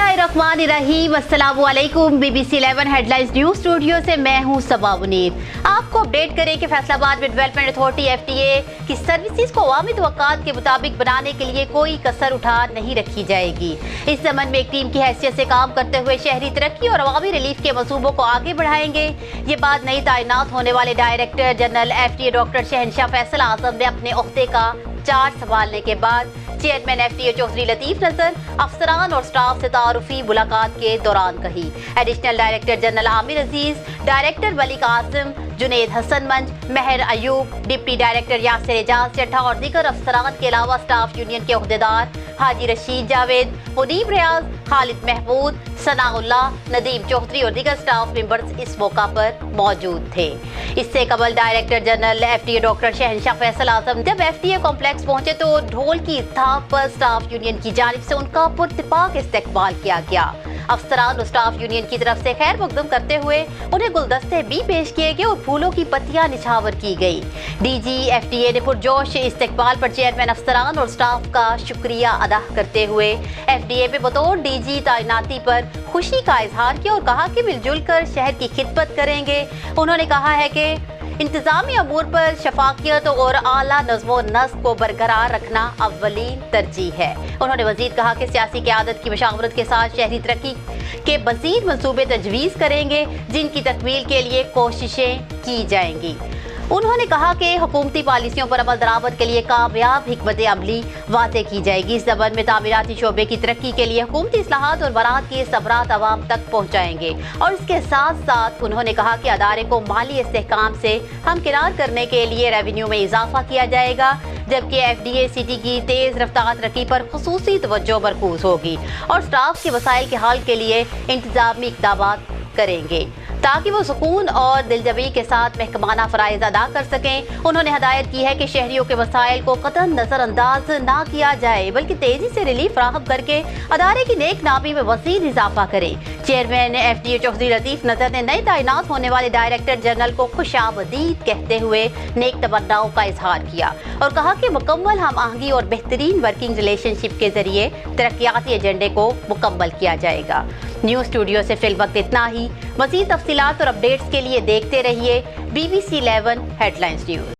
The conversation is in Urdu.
الرحمن الرحیم، السلام علیکم۔ B B C 11 headlines news studio سے میں ہوں صبا منیر۔ آپ کو اپڈیٹ کریں کہ فیصل آباد میں development authority F T A کی سروسز کو عوامی توقعات کے مطابق بنانے کے لیے کوئی کسر اٹھا نہیں رکھی جائے گی۔ اس ضمن میں ایک ٹیم کی حیثیت سے کام کرتے ہوئے شہری ترقی اور عوامی ریلیف کے منصوبوں کو آگے بڑھائیں گے۔ یہ بات نئی تعینات ہونے والے director general F T A doctor Shahenshah Faisal اعظم نے اپنے عہدے کا چارج سنبھالنے کے بعد chairman F T A Chaudhry Latif Nazar, افسران اور سٹاف سے تعارفی ملاقات کے دوران کہی۔ ایڈیشنل ڈائریکٹر جنرل عامر عزیز، ڈائریکٹر ملک اعظم، جنید حسن منج، مہر ایوب، ڈپٹی ڈائریکٹر یاسر اعجاز چٹھا اور دیگر افسران کے علاوہ سٹاف یونین کے عہدیدار حاجی رشید جاوید، منیب ریاض، خالد محمود، ثناء اللہ، ندیم چودھری اور دیگر سٹاف ممبرز اس موقع پر موجود تھے۔ اس سے قبل director general F T A doctor Shahenshah Faisal اعظم جب ایف ٹی اے کمپلیکس پہنچے تو ڈھول کی تھاپ پر سٹاف یونین کی جانب سے ان کا پراتفاق استقبال کیا گیا۔ افسران اور سٹاف یونین کی طرف سے خیر مقدم کرتے ہوئے انہیں گلدستے بھی پیش کیے گئے اور پھولوں کی پتیاں نچھاور کی گئی۔ D G F T A نے پرجوش استقبال پر چیئرمین، افسران اور سٹاف کا شکریہ ادا کرتے ہوئے ایف ڈی اے پہ بطور ڈی جی تعیناتی پر خوشی کا اظہار کیا اور کہا کہ مل جل کر شہر کی خدمت کریں گے۔ انہوں نے کہا ہے کہ انتظامی امور پر شفافیت اور اعلیٰ نظم و نسق کو برقرار رکھنا اولین ترجیح ہے۔ انہوں نے مزید کہا کہ سیاسی قیادت کی مشاورت کے ساتھ شہری ترقی کے مزید منصوبے تجویز کریں گے جن کی تکمیل کے لیے کوششیں کی جائیں گی۔ انہوں نے کہا کہ حکومتی پالیسیوں پر عمل درآمد کے لیے کامیاب حکمت عملی واضح کی جائے گی۔ اس ضمن میں تعمیراتی شعبے کی ترقی کے لیے حکومتی اصلاحات اور برآمد کے ثمرات عوام تک پہنچائیں گے، اور اس کے ساتھ ساتھ انہوں نے کہا کہ ادارے کو مالی استحکام سے ہمکنار کرنے کے لیے ریونیو میں اضافہ کیا جائے گا، جبکہ ایف ڈی اے سٹی کی تیز رفتار ترقی پر خصوصی توجہ مرکوز ہوگی اور سٹاف کے مسائل کے حل کے لیے انتظامی اقدامات کریں گے تاکہ وہ سکون اور دلجمعی کے ساتھ محکمانہ فرائض ادا کر سکیں۔ انہوں نے ہدایت کی ہے کہ شہریوں کے مسائل کو قطعاً نظر انداز نہ کیا جائے بلکہ تیزی سے ریلیف فراہم کر کے ادارے کی نیک نامی میں مزید اضافہ کریں۔ Chairman F D A Chaudhry Latif Nazar نے نئے تعینات ہونے والے ڈائریکٹر جنرل کو خوش آمدید کہتے ہوئے نیک تمناؤں کا اظہار کیا اور کہا کہ مکمل ہم آہنگی اور بہترین ورکنگ ریلیشن شپ کے ذریعے ترقیاتی ایجنڈے کو مکمل کیا جائے گا۔ نیوز اسٹوڈیو سے فی الوقت اتنا ہی۔ مزید تفصیلات اور اپڈیٹس کے لیے دیکھتے رہیے B B C 11 headlines news.